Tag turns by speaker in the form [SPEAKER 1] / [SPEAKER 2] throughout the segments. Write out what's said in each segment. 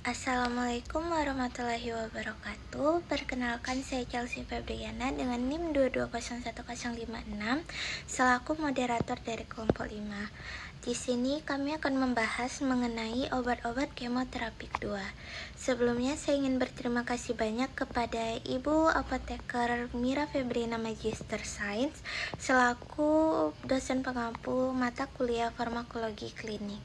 [SPEAKER 1] Assalamualaikum warahmatullahi wabarakatuh. Perkenalkan, saya Chelsea Febriana dengan NIM 2201056 selaku moderator dari kelompok 5. Di sini kami akan membahas mengenai obat-obat kemoterapi 2. Sebelumnya saya ingin berterima kasih banyak kepada Ibu Apoteker Mira Febriana Magister Sains selaku dosen pengampu mata kuliah farmakologi klinik.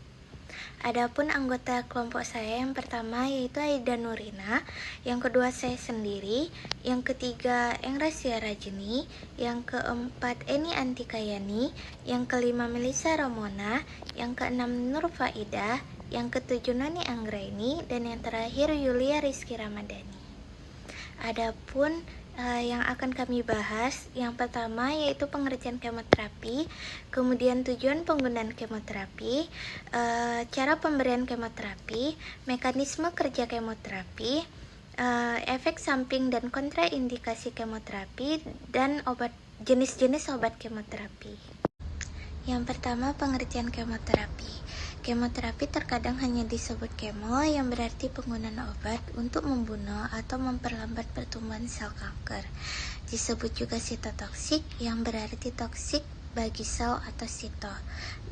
[SPEAKER 1] Adapun anggota kelompok saya yang pertama yaitu Aida Nurina, yang kedua saya sendiri, yang ketiga Engracia Rajini, yang keempat Eni Antikayani, yang kelima Melisa Ramona, yang keenam Nur Faidah, yang ketujuh Nani Anggraini, dan yang terakhir Yulia Rizky Ramadhani. Adapun yang akan kami bahas, yang pertama yaitu pengerjaan kemoterapi, kemudian tujuan penggunaan kemoterapi, cara pemberian kemoterapi, mekanisme kerja kemoterapi, efek samping dan kontraindikasi kemoterapi, dan jenis-jenis obat kemoterapi. Yang pertama, pengerjaan kemoterapi. Kemoterapi terkadang hanya disebut kemo, yang berarti penggunaan obat untuk membunuh atau memperlambat pertumbuhan sel kanker. Disebut juga sitotoksik, yang berarti toksik bagi sel atau sito.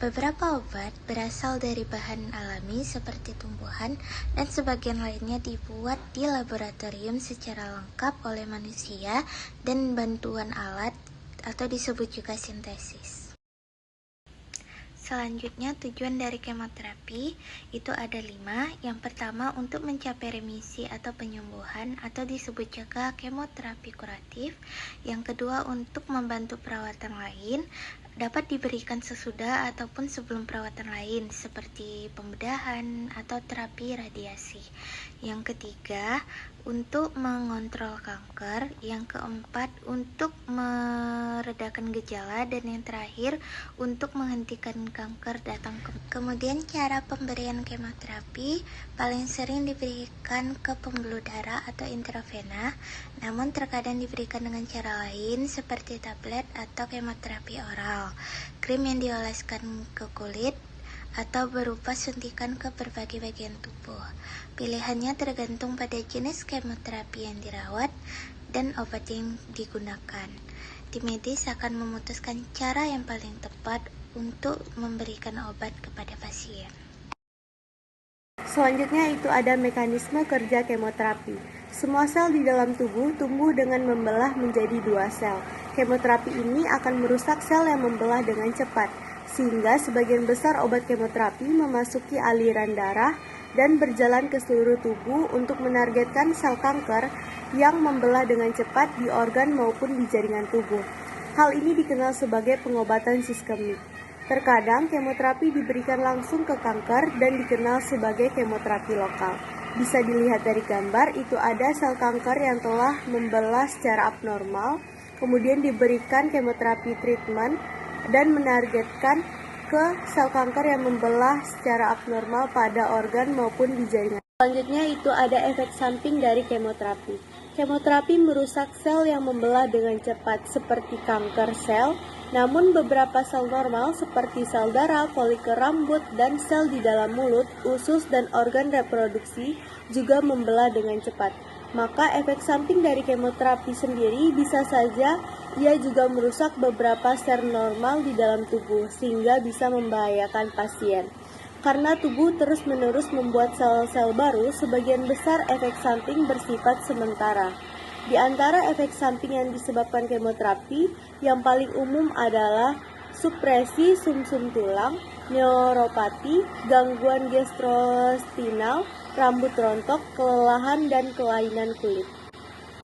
[SPEAKER 1] Beberapa obat berasal dari bahan alami seperti tumbuhan, dan sebagian lainnya dibuat di laboratorium secara lengkap oleh manusia dan bantuan alat atau disebut juga sintesis. Selanjutnya, tujuan dari kemoterapi itu ada 5. Yang pertama, untuk mencapai remisi atau penyembuhan atau disebut juga kemoterapi kuratif. Yang kedua, untuk membantu perawatan lain, dapat diberikan sesudah ataupun sebelum perawatan lain seperti pembedahan atau terapi radiasi. Yang ketiga, untuk mengontrol kanker. Yang keempat, untuk meredakan gejala, dan yang terakhir untuk menghentikan kanker datang. Kemudian cara pemberian kemoterapi paling sering diberikan ke pembuluh darah atau intravena, namun terkadang diberikan dengan cara lain seperti tablet atau kemoterapi oral, krim yang dioleskan ke kulit, atau berupa suntikan ke berbagai bagian tubuh. Pilihannya tergantung pada jenis kemoterapi yang dirawat dan obat yang digunakan. Tim medis akan memutuskan cara yang paling tepat untuk memberikan obat kepada pasien.
[SPEAKER 2] Selanjutnya itu ada mekanisme kerja kemoterapi. Semua sel di dalam tubuh tumbuh dengan membelah menjadi 2 sel. Kemoterapi ini akan merusak sel yang membelah dengan cepat, sehingga sebagian besar obat kemoterapi memasuki aliran darah dan berjalan ke seluruh tubuh untuk menargetkan sel kanker yang membelah dengan cepat di organ maupun di jaringan tubuh. Hal ini dikenal sebagai pengobatan sistemik. Terkadang kemoterapi diberikan langsung ke kanker dan dikenal sebagai kemoterapi lokal. Bisa dilihat dari gambar, itu ada sel kanker yang telah membelah secara abnormal, kemudian diberikan kemoterapi treatment dan menargetkan ke sel kanker yang membelah secara abnormal pada organ maupun di jaringan. Selanjutnya itu ada efek samping dari kemoterapi. Kemoterapi merusak sel yang membelah dengan cepat seperti kanker sel, namun beberapa sel normal seperti sel darah, folikel rambut, dan sel di dalam mulut, usus, dan organ reproduksi juga membelah dengan cepat. Maka efek samping dari kemoterapi sendiri bisa saja ia juga merusak beberapa sel normal di dalam tubuh sehingga bisa membahayakan pasien. Karena tubuh terus-menerus membuat sel-sel baru, sebagian besar efek samping bersifat sementara. Di antara efek samping yang disebabkan kemoterapi, yang paling umum adalah supresi sumsum tulang, neuropati, gangguan gastrointestinal, rambut rontok, kelelahan, dan kelainan kulit.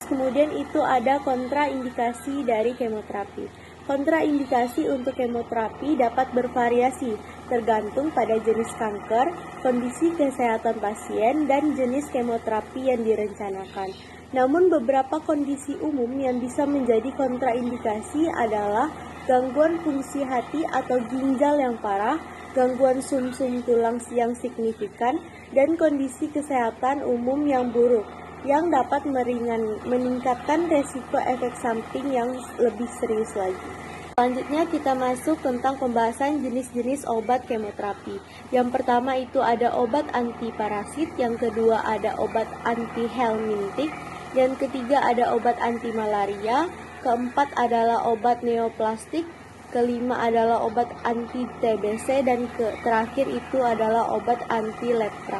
[SPEAKER 2] Kemudian itu ada kontraindikasi dari kemoterapi. Kontraindikasi untuk kemoterapi dapat bervariasi tergantung pada jenis kanker, kondisi kesehatan pasien, dan jenis kemoterapi yang direncanakan. Namun beberapa kondisi umum yang bisa menjadi kontraindikasi adalah gangguan fungsi hati atau ginjal yang parah, gangguan sumsum tulang yang signifikan, dan kondisi kesehatan umum yang buruk yang dapat meningkatkan resiko efek samping yang lebih serius lagi. Selanjutnya kita masuk tentang pembahasan jenis-jenis obat kemoterapi. Yang pertama itu ada obat antiparasit, yang kedua ada obat antihelmintik, yang ketiga ada obat anti malaria, keempat adalah obat neoplastik, kelima adalah obat anti TBC, dan terakhir itu adalah obat anti lepra.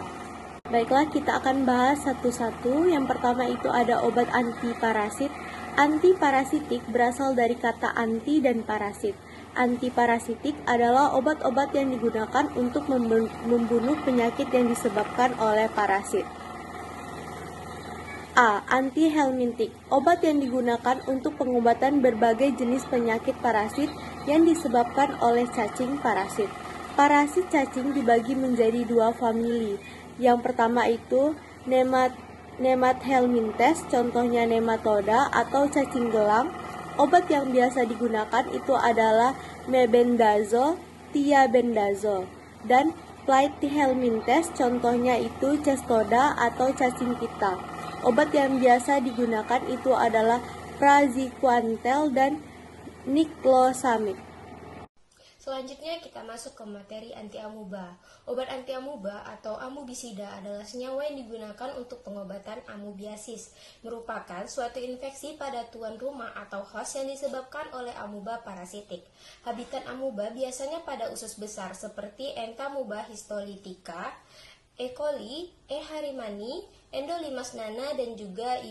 [SPEAKER 2] Baiklah, kita akan bahas satu-satu. Yang pertama itu ada obat antiparasit. Antiparasitik berasal dari kata anti dan parasit. Antiparasitik adalah obat-obat yang digunakan untuk membunuh penyakit yang disebabkan oleh parasit. A. Antihelmintik, obat yang digunakan untuk pengobatan berbagai jenis penyakit parasit yang disebabkan oleh cacing parasit. Parasit cacing dibagi menjadi dua famili. Yang pertama itu Nemathelmintes, contohnya nematoda atau cacing gelang. Obat yang biasa digunakan itu adalah mebendazole, thiabendazole. Dan Platyhelminthes, contohnya itu cestoda atau cacing pita. Obat yang biasa digunakan itu adalah praziquantel dan niclosamide.
[SPEAKER 3] Selanjutnya kita masuk ke materi anti-amuba. Obat anti-amuba atau amubisida adalah senyawa yang digunakan untuk pengobatan amubiasis, merupakan suatu infeksi pada tuan rumah atau host yang disebabkan oleh amuba parasitik. Habitat amuba biasanya pada usus besar seperti Entamuba histolytica, E. coli, E. harimani, Endolimus nana, dan juga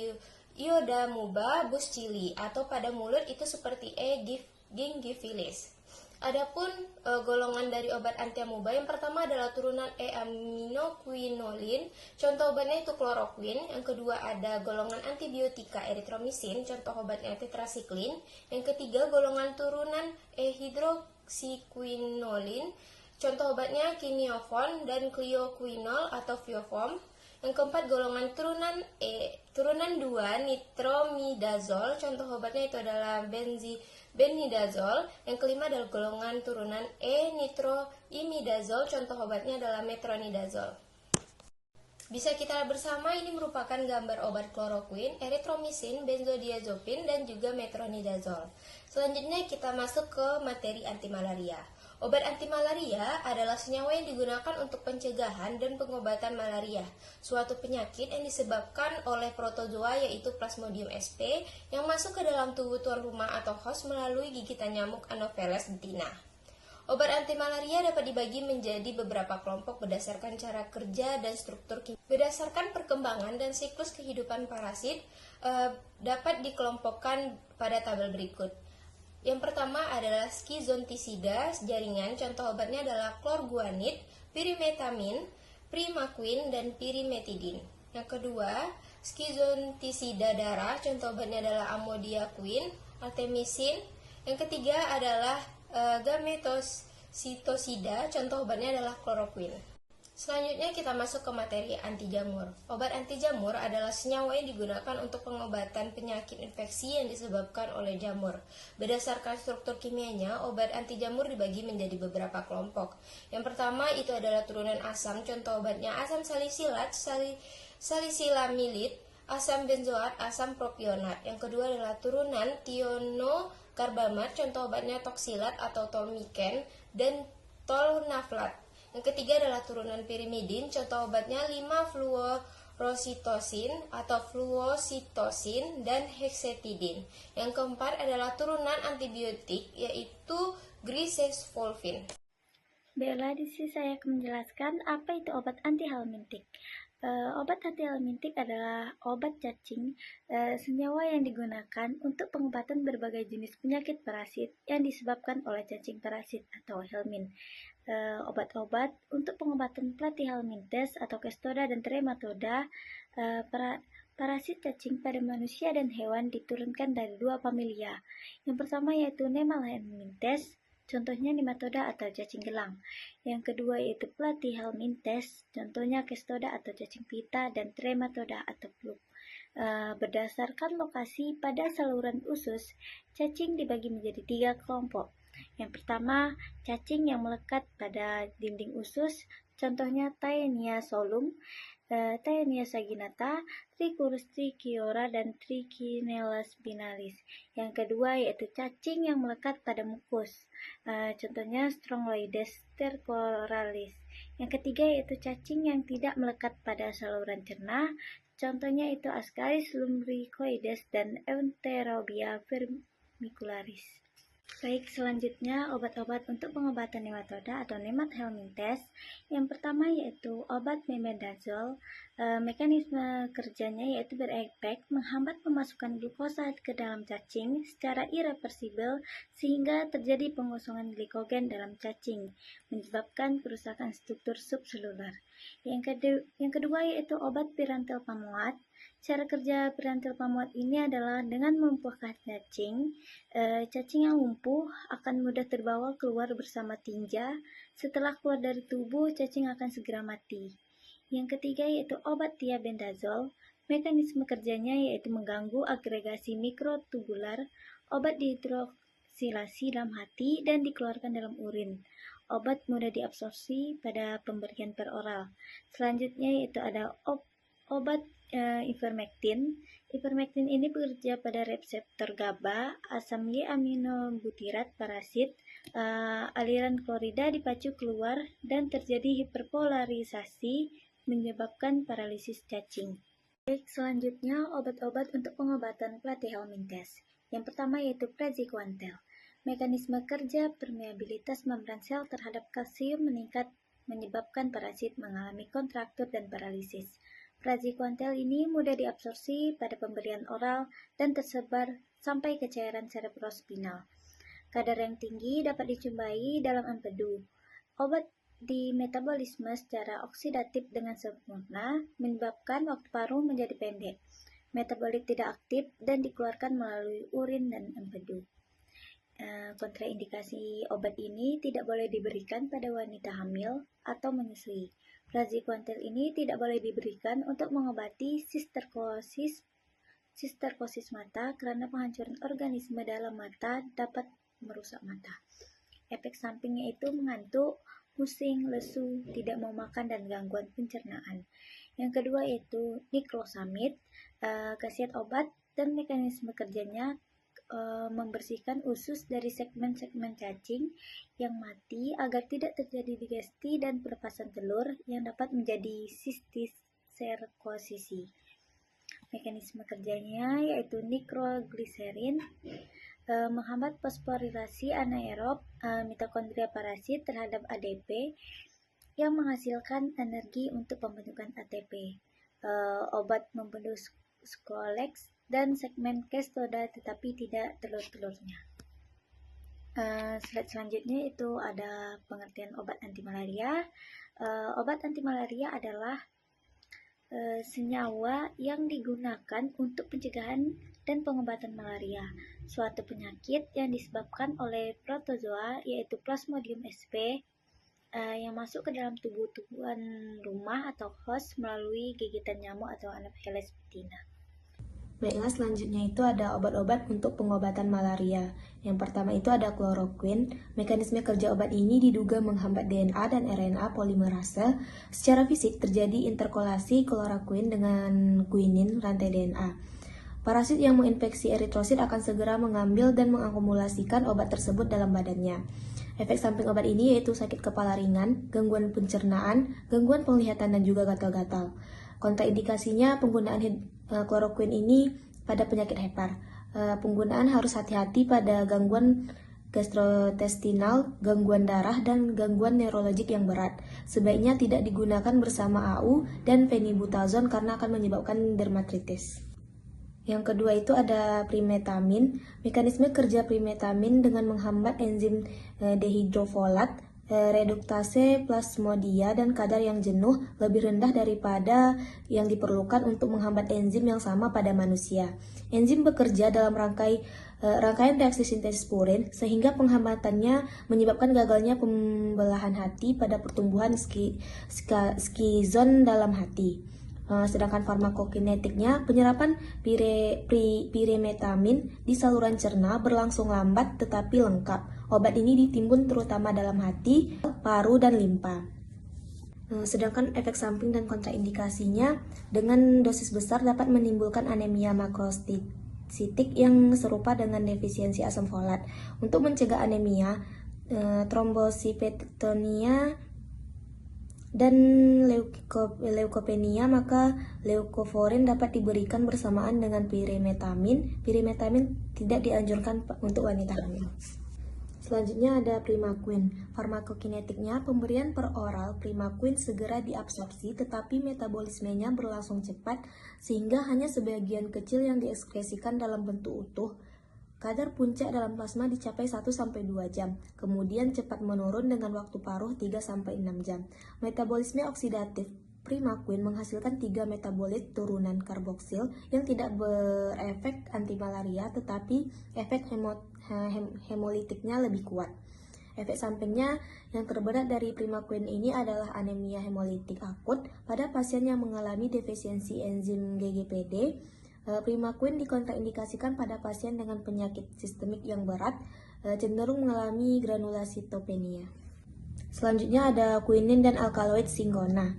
[SPEAKER 3] Iodamuba buscili, atau pada mulut itu seperti E. gingivilis. Adapun golongan dari obat anti-amuba, yang pertama adalah turunan E-aminoquinolin, contoh obatnya itu kloroquin. Yang kedua ada golongan antibiotika erythromycin, contoh obatnya tetrasiklin. Yang ketiga golongan turunan E-hydroxyquinolin, contoh obatnya quiniofon dan clioquinol atau Vioform. Yang keempat golongan turunan 2 nitromidazol, contoh obatnya itu adalah benidazole. Yang kelima adalah golongan turunan E-nitroimidazol, contoh obatnya adalah metronidazole. Bisa kita bersama, ini merupakan gambar obat kloroquin, erythromycin, benzodiazepin, dan juga metronidazole. Selanjutnya kita masuk ke materi antimalaria. Obat antimalaria adalah senyawa yang digunakan untuk pencegahan dan pengobatan malaria, suatu penyakit yang disebabkan oleh protozoa yaitu Plasmodium sp yang masuk ke dalam tubuh tuan rumah atau host melalui gigitan nyamuk Anopheles betina. Obat antimalaria dapat dibagi menjadi beberapa kelompok berdasarkan cara kerja dan struktur kimia. Berdasarkan perkembangan dan siklus kehidupan parasit, dapat dikelompokkan pada tabel berikut. Yang pertama adalah schizontisida jaringan, contoh obatnya adalah klorguanid, pirimetamin, primaquin, dan pirimetidin. Yang kedua, schizontisida darah, contoh obatnya adalah amodiaquin, artemisin. Yang ketiga adalah gametositosida, contoh obatnya adalah kloroquin. Selanjutnya kita masuk ke materi anti jamur. Obat anti jamur adalah senyawa yang digunakan untuk pengobatan penyakit infeksi yang disebabkan oleh jamur. Berdasarkan struktur kimianya, obat anti jamur dibagi menjadi beberapa kelompok. Yang pertama itu adalah turunan asam, contoh obatnya asam salisilat, salisilamid, asam benzoat, asam propionat. Yang kedua adalah turunan tionokarbamat, contoh obatnya toksilat atau tolmiken dan tolnaflat. Yang ketiga adalah turunan pirimidin, contoh obatnya 5-fluorositosin atau fluositosin dan hexetidin. Yang keempat adalah turunan antibiotik yaitu grisesvolvin.
[SPEAKER 1] Baiklah, di sini saya akan menjelaskan apa itu obat antihelmintik. Obat antihelmintik adalah obat cacing, senyawa yang digunakan untuk pengobatan berbagai jenis penyakit parasit yang disebabkan oleh cacing parasit atau helmin. Obat-obat untuk pengobatan Platyhelminthes atau Cestoda dan Trematoda, parasit cacing pada manusia dan hewan diturunkan dari dua familia. Yang pertama yaitu Nemathelminthes, contohnya nematoda atau cacing gelang. Yang kedua yaitu Platyhelminthes, contohnya Cestoda atau cacing pita, dan Trematoda atau pluk. Berdasarkan lokasi pada saluran usus, cacing dibagi menjadi 3 kelompok. Yang pertama, cacing yang melekat pada dinding usus, contohnya Taenia solum. Taenia saginata, Trichurus trichiora, dan Trichinella spinalis. Yang kedua yaitu cacing yang melekat pada mukus. Contohnya Strongyloides stercoralis. Yang ketiga yaitu cacing yang tidak melekat pada saluran cerna. Contohnya itu Ascaris lumbricoides dan Enterobia vermicularis. Baik, selanjutnya obat-obat untuk pengobatan nematoda atau nemat helminthes. Yang pertama yaitu obat mebendazole. Mekanisme kerjanya yaitu berefek menghambat pemasukan glukosa ke dalam cacing secara irreversibel sehingga terjadi pengosongan glikogen dalam cacing, menyebabkan kerusakan struktur subseluler. Yang kedua yaitu obat pirantel pamuat. Cara kerja pirantel pamuat ini adalah dengan melumpuhkan cacing. Cacing yang lumpuh akan mudah terbawa keluar bersama tinja. Setelah keluar dari tubuh, cacing akan segera mati. Yang ketiga yaitu obat thiabendazole. Mekanisme kerjanya yaitu mengganggu agregasi mikrotubular. Obat dihidroksilasi dalam hati dan dikeluarkan dalam urin. Obat mudah diabsorpsi pada pemberian peroral. Selanjutnya yaitu ada obat ivermectin. Ivermectin ini bekerja pada reseptor GABA, asam G-aminobutirat parasit. Aliran klorida dipacu keluar dan terjadi hiperpolarisasi menyebabkan paralisis cacing. Baik, selanjutnya obat-obat untuk pengobatan platyhelminthes. Yang pertama yaitu praziquantel. Mekanisme kerja permeabilitas membran sel terhadap kalsium meningkat menyebabkan parasit mengalami kontraktur dan paralisis. Praziquantel ini mudah diabsorpsi pada pemberian oral dan tersebar sampai ke cairan cerebrospinal. Kadar yang tinggi dapat dicumbai dalam empedu. Obat di metabolisme secara oksidatif dengan sempurna menyebabkan waktu paruh menjadi pendek. Metabolit tidak aktif dan dikeluarkan melalui urin dan empedu. Kontraindikasi obat ini tidak boleh diberikan pada wanita hamil atau menyusui. Praziquantel ini tidak boleh diberikan untuk mengobati sisterkosis mata karena penghancuran organisme dalam mata dapat merusak mata. Efek sampingnya itu mengantuk, pusing, lesu, tidak mau makan, dan gangguan pencernaan. Yang kedua yaitu niclosamid. Khasiat obat dan mekanisme kerjanya membersihkan usus dari segmen-segmen cacing yang mati agar tidak terjadi digesti dan pelepasan telur yang dapat menjadi sistiserkosisi. Mekanisme kerjanya yaitu nitrogliserin menghambat fosforilasi anaerob mitokondria parasit terhadap ADP yang menghasilkan energi untuk pembentukan ATP. Obat membunuh Scolex dan segmen cestoda tetapi tidak telur-telurnya. Slide selanjutnya itu ada pengertian obat anti malaria. Obat anti malaria adalah senyawa yang digunakan untuk pencegahan dan pengobatan malaria, suatu penyakit yang disebabkan oleh protozoa yaitu Plasmodium sp yang masuk ke dalam tubuh-tubuhan rumah atau host melalui gigitan nyamuk atau Anopheles betina.
[SPEAKER 3] Baiklah, selanjutnya itu ada obat-obat untuk pengobatan malaria. Yang pertama itu ada kloroquine. Mekanisme kerja obat ini diduga menghambat DNA dan RNA polimerase. Secara fisik terjadi interkolasi kloroquine dengan quinin rantai DNA. Parasit yang menginfeksi eritrosit akan segera mengambil dan mengakumulasikan obat tersebut dalam badannya. Efek samping obat ini yaitu sakit kepala ringan, gangguan pencernaan, gangguan penglihatan, dan juga gatal-gatal. Kontraindikasinya penggunaan kloroquine ini pada penyakit hepar. Penggunaan harus hati-hati pada gangguan gastrointestinal, gangguan darah, dan gangguan neurologik yang berat. Sebaiknya tidak digunakan bersama AU dan phenibutazon karena akan menyebabkan dermatitis. Yang kedua itu ada primetamin. Mekanisme kerja primetamin dengan menghambat enzim dehidrofolat, reduktase plasmodia, dan kadar yang jenuh lebih rendah daripada yang diperlukan untuk menghambat enzim yang sama pada manusia. Enzim bekerja dalam rangkaian reaksi sintesis purin sehingga penghambatannya menyebabkan gagalnya pembelahan hati pada pertumbuhan skizon dalam hati. Sedangkan farmakokinetiknya, penyerapan piremetamin di saluran cerna berlangsung lambat tetapi lengkap. Obat ini ditimbun terutama dalam hati, paru, dan limpa.
[SPEAKER 4] Sedangkan efek samping dan kontraindikasinya dengan dosis besar dapat menimbulkan anemia makrositik yang serupa dengan defisiensi asam folat. Untuk mencegah anemia, trombositopenia dan leukopenia, maka leukovorin dapat diberikan bersamaan dengan pirimetamin. Pirimetamin tidak dianjurkan untuk wanita hamil. Selanjutnya ada primaquine. Farmakokinetiknya, pemberian per oral primaquine segera diabsorpsi, tetapi metabolismenya berlangsung cepat sehingga hanya sebagian kecil yang diekskresikan dalam bentuk utuh. Kadar puncak dalam plasma dicapai 1-2 jam, kemudian cepat menurun dengan waktu paruh 3-6 jam. Metabolisme oksidatif primaquine menghasilkan 3 metabolit turunan karboksil yang tidak berefek antimalaria, tetapi efek hemolitiknya lebih kuat. Efek sampingnya yang terberat dari primaquine ini adalah anemia hemolitik akut pada pasien yang mengalami defisiensi enzim GGPD. Primaquine dikontraindikasikan pada pasien dengan penyakit sistemik yang berat, cenderung mengalami granulositopenia. Selanjutnya ada quinin dan alkaloid singona.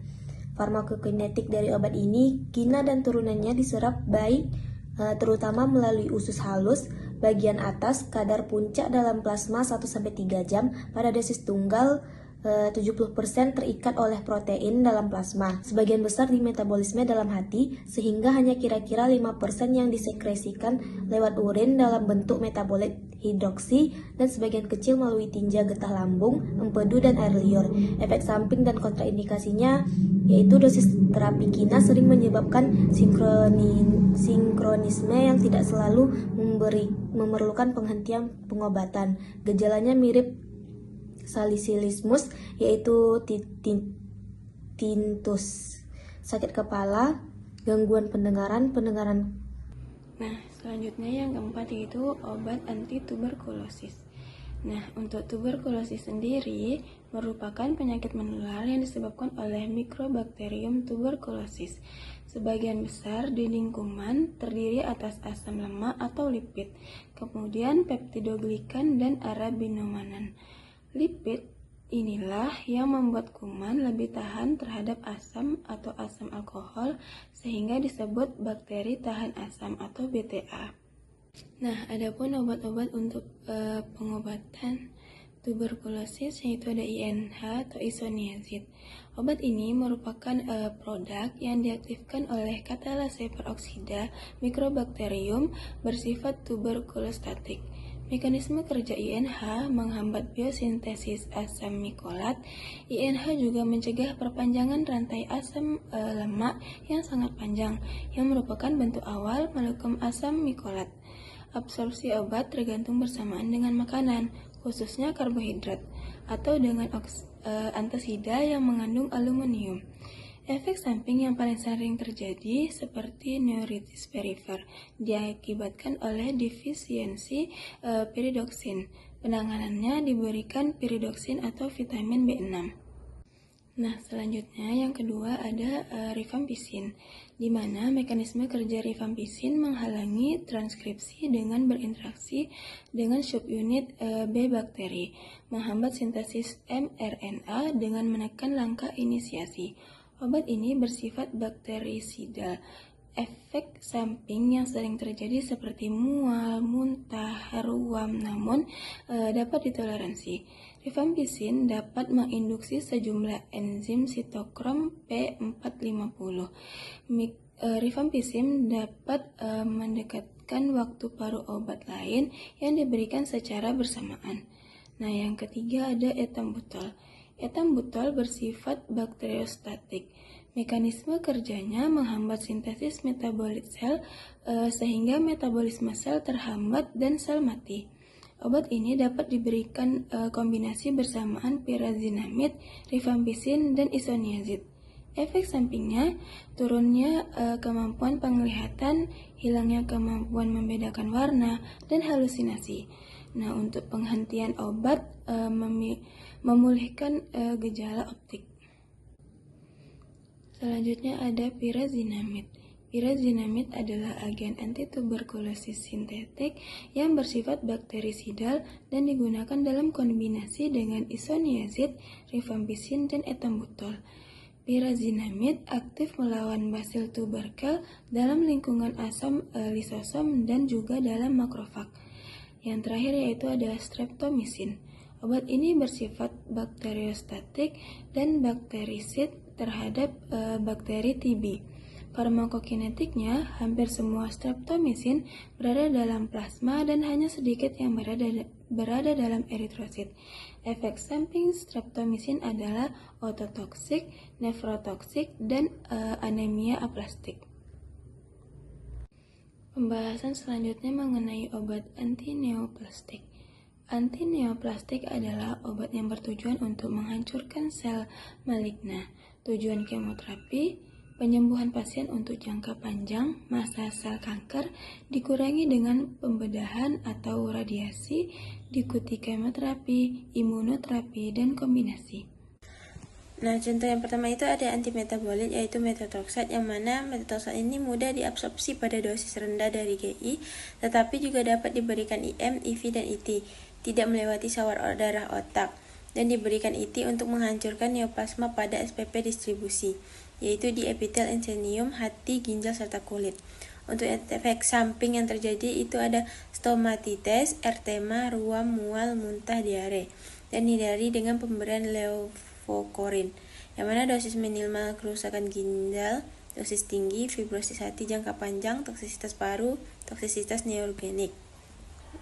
[SPEAKER 4] Farmakokinetik dari obat ini, kina dan turunannya diserap baik, terutama melalui usus halus. Bagian atas, kadar puncak dalam plasma 1-3 jam pada dosis tunggal, 70% terikat oleh protein dalam plasma. Sebagian besar di metabolisme dalam hati, sehingga hanya kira-kira 5% yang disekresikan lewat urin dalam bentuk metabolit hidroksi, dan sebagian kecil melalui tinja getah lambung, empedu, dan air liur. Efek samping dan kontraindikasinya yaitu dosis terapi kina sering menyebabkan sinkronisme yang tidak selalu memerlukan penghentian pengobatan. Gejalanya mirip salicilismus, yaitu tinnitus, sakit kepala, gangguan pendengaran.
[SPEAKER 5] Nah, selanjutnya yang keempat yaitu obat anti tuberkulosis. Nah, untuk tuberkulosis sendiri merupakan penyakit menular yang disebabkan oleh Mycobacterium tuberculosis. Sebagian besar dinding kuman terdiri atas asam lemak atau lipid, kemudian peptidoglikan dan arabinomanan. Lipid inilah yang membuat kuman lebih tahan terhadap asam atau asam alkohol sehingga disebut bakteri tahan asam atau BTA. Nah, adapun obat-obat untuk pengobatan tuberkulosis yaitu ada INH atau isoniazid. Obat ini merupakan produk yang diaktifkan oleh katalase peroksida Mycobacterium bersifat tuberkulostatik. Mekanisme kerja INH menghambat biosintesis asam mikolat. INH juga mencegah perpanjangan rantai asam lemak yang sangat panjang, yang merupakan bentuk awal molekul asam mikolat. Absorpsi obat tergantung bersamaan dengan makanan, khususnya karbohidrat, atau dengan antasida yang mengandung aluminium. Efek samping yang paling sering terjadi seperti neuritis perifer diakibatkan oleh defisiensi piridoksin. Penanganannya diberikan piridoksin atau vitamin B6. Nah, selanjutnya yang kedua ada rifampisin, di mana mekanisme kerja rifampisin menghalangi transkripsi dengan berinteraksi dengan subunit B bakteri, menghambat sintesis mRNA dengan menekan langkah inisiasi. Obat ini bersifat bakterisidal. Efek samping yang sering terjadi seperti mual, muntah, ruam, namun dapat ditoleransi. Rifampisin dapat menginduksi sejumlah enzim sitokrom P450. Rifampisin dapat mendekatkan waktu paruh obat lain yang diberikan secara bersamaan. Nah, yang ketiga ada etambutol. Etambutol bersifat bakteriostatik. Mekanisme kerjanya menghambat sintesis metabolit sel sehingga metabolisme sel terhambat dan sel mati. Obat ini dapat diberikan kombinasi bersamaan pyrazinamid, rifampisin, dan isoniazid. Efek sampingnya turunnya kemampuan penglihatan, hilangnya kemampuan membedakan warna, dan halusinasi. Nah, untuk penghentian obat memulihkan gejala optik. Selanjutnya ada pyrazinamid. Pyrazinamid adalah agen antituberkulosis sintetik yang bersifat bakterisidal dan digunakan dalam kombinasi dengan isoniazid, rifampisin, dan etambutol. Pirazinamid aktif melawan basil tuberkel dalam lingkungan asam lisosom dan juga dalam makrofag. Yang terakhir yaitu ada streptomycin. Obat ini bersifat bakteriostatik dan bakterisid terhadap bakteri TB. Farmakokinetiknya, hampir semua streptomycin berada dalam plasma dan hanya sedikit yang berada dalam eritrosit. Efek samping streptomycin adalah ototoksik, nefrotoksik, dan anemia aplastik. Pembahasan selanjutnya mengenai obat antineoplastik. Antineoplastik adalah obat yang bertujuan untuk menghancurkan sel maligna. Tujuan kemoterapi, penyembuhan pasien untuk jangka panjang, masa sel kanker dikurangi dengan pembedahan atau radiasi, diikuti kemoterapi, imunoterapi, dan kombinasi.
[SPEAKER 6] Nah, contoh yang pertama itu ada antimetabolit yaitu metotrexat, yang mana metotrexat ini mudah diabsorpsi pada dosis rendah dari GI, tetapi juga dapat diberikan IM, IV, dan IT, tidak melewati sawar darah otak, dan diberikan IT untuk menghancurkan neoplasma pada SPP distribusi, yaitu di epitel endothelium, hati, ginjal, serta kulit. Untuk efek samping yang terjadi itu ada stomatitis, ertema, ruam, mual, muntah, diare, dan hindari dengan pemberian levokorin, yang mana dosis minimal kerusakan ginjal, dosis tinggi, fibrosis hati jangka panjang, toksisitas paru, toksisitas neurogenik.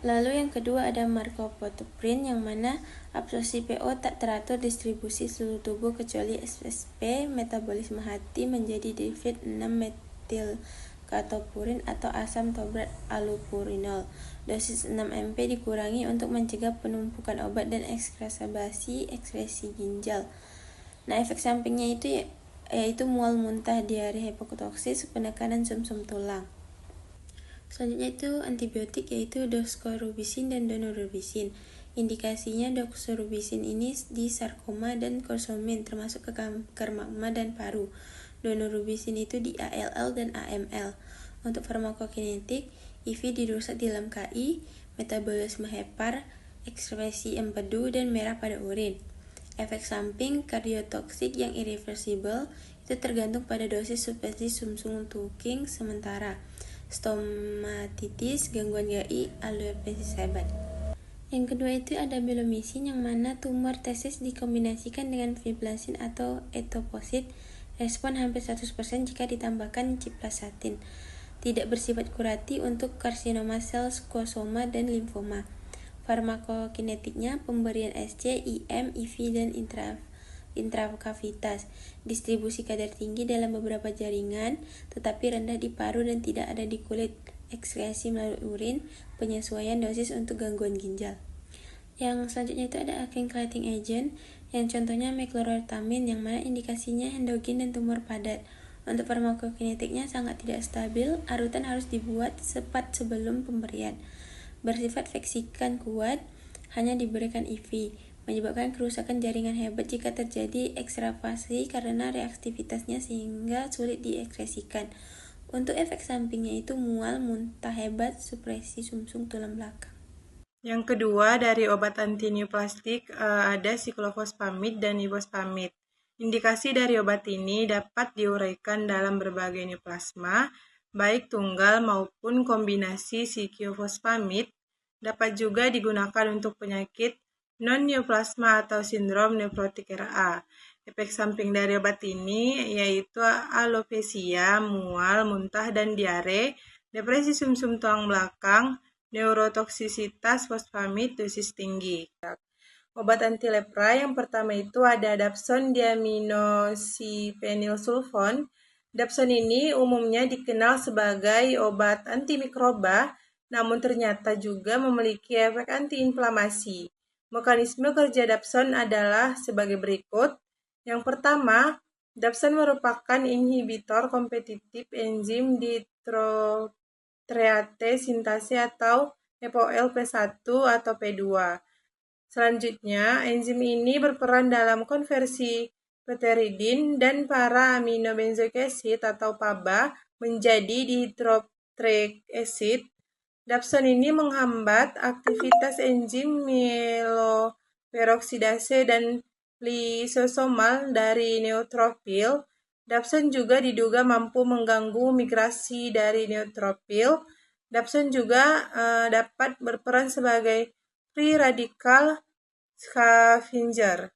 [SPEAKER 6] Lalu yang kedua ada marcopotoprin, yang mana absorpsi PO tak teratur, distribusi seluruh tubuh kecuali SSP, metabolisme hati menjadi derivat 6-metilkatopurin atau asam tobrat allopurinol. Dosis 6 mP dikurangi untuk mencegah penumpukan obat dan ekskresabasi ekskresi ginjal. Nah, efek sampingnya itu yaitu mual, muntah, diare, hepatoksis, penekanan sumsum tulang. Selanjutnya itu antibiotik yaitu doxorubicin dan daunorubicin. Indikasinya doxorubicin ini di sarkoma dan korsomen termasuk ke kanker magma dan paru. Daunorubicin itu di ALL dan AML. Untuk farmakokinetik, IV dirusak di dalam KI, metabolisme hepar, ekspresi empedu dan merah pada urin. Efek samping kardiotoksik yang irreversible itu tergantung pada dosis substansi sumsum tuking sementara. Stomatitis, gangguan GI, alopecia hebat. Yang kedua itu ada belomisin, yang mana tumor testis dikombinasikan dengan fiblasin atau etoposit, respon hampir 100% jika ditambahkan ciplasatin. Tidak bersifat kuratif untuk karsinoma sel skosoma dan limfoma. Farmakokinetiknya pemberian SC, IM, IV, dan intrakavitas. Distribusi kadar tinggi dalam beberapa jaringan, tetapi rendah di paru dan tidak ada di kulit. Ekskresi melalui urin, penyesuaian dosis untuk gangguan ginjal. Yang selanjutnya itu ada alkylating agent, yang contohnya meclorolamin, yang mana indikasinya endogen dan tumor padat. Untuk farmakokinetiknya sangat tidak stabil, arutan harus dibuat cepat sebelum pemberian. Bersifat veksikan kuat, hanya diberikan IV. Menyebabkan kerusakan jaringan hebat jika terjadi ekstravasi karena reaktivitasnya sehingga sulit diekskresikan. Untuk efek sampingnya itu mual, muntah hebat, supresi sumsum tulang belakang.
[SPEAKER 7] Yang kedua dari obat antineoplastik ada siklofosfamid dan ibosfamid. Indikasi dari obat ini dapat diuraikan dalam berbagai neoplasma, baik tunggal maupun kombinasi siklofosfamid. Dapat juga digunakan untuk penyakit non-neoplasma atau sindrom nefrotik RA. Efek samping dari obat ini yaitu alopecia, mual, muntah, dan diare, depresi sumsum tulang belakang, neurotoksisitas fosfamid dosis tinggi. Obat anti lepra yang pertama itu ada dapson diaminoxiphenylsulfone. Dapson ini umumnya dikenal sebagai obat antimikroba, namun ternyata juga memiliki efek antiinflamasi. Mekanisme kerja dapson adalah sebagai berikut. Yang pertama, dapson merupakan inhibitor kompetitif enzim dihidroxyurease sintase atau FOLP1 atau P2. Selanjutnya, enzim ini berperan dalam konversi pteridin dan para aminobenzoic acid atau PABA menjadi dihidroxyuretic acid. Dapson ini menghambat aktivitas enzim myeloperoksidase dan lisosomal dari neutrofil. Dapson juga diduga mampu mengganggu migrasi dari neutrofil. Dapson juga dapat berperan sebagai free radical scavenger.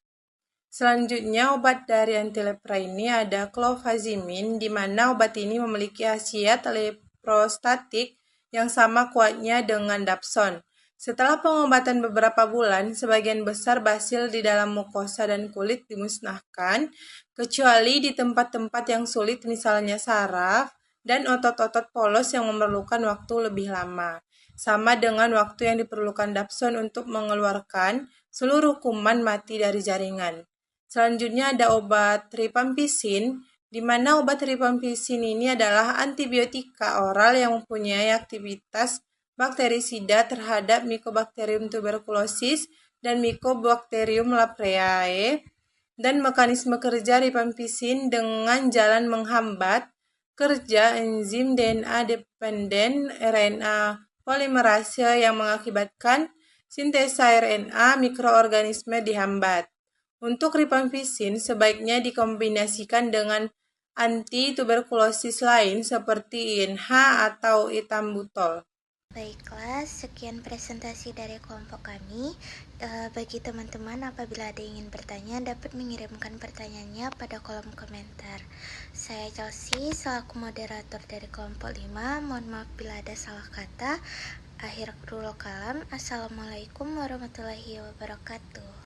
[SPEAKER 7] Selanjutnya, obat dari antilepra ini ada clofazimine, di mana obat ini memiliki khasiat leprostatik yang sama kuatnya dengan Dapson. Setelah pengobatan beberapa bulan, sebagian besar basil di dalam mukosa dan kulit dimusnahkan, kecuali di tempat-tempat yang sulit misalnya saraf dan otot-otot polos yang memerlukan waktu lebih lama. Sama dengan waktu yang diperlukan Dapson untuk mengeluarkan seluruh kuman mati dari jaringan. Selanjutnya ada obat rifampicin, di mana obat rifampicin ini adalah antibiotika oral yang mempunyai aktivitas bakterisida terhadap Mycobacterium tuberculosis dan Mycobacterium leprae, dan mekanisme kerja rifampicin dengan jalan menghambat kerja enzim DNA-dependent RNA polimerase yang mengakibatkan sintesa RNA mikroorganisme dihambat. Untuk rifampicin sebaiknya dikombinasikan dengan anti-tuberkulosis lain seperti INH atau ethambutol.
[SPEAKER 1] Baiklah, sekian presentasi dari kelompok kami. Bagi teman-teman, apabila ada yang ingin bertanya, dapat mengirimkan pertanyaannya pada kolom komentar. Saya Chelsea, selaku moderator dari kelompok 5. Mohon maaf bila ada salah kata. Akhirul kalam. Assalamualaikum warahmatullahi wabarakatuh.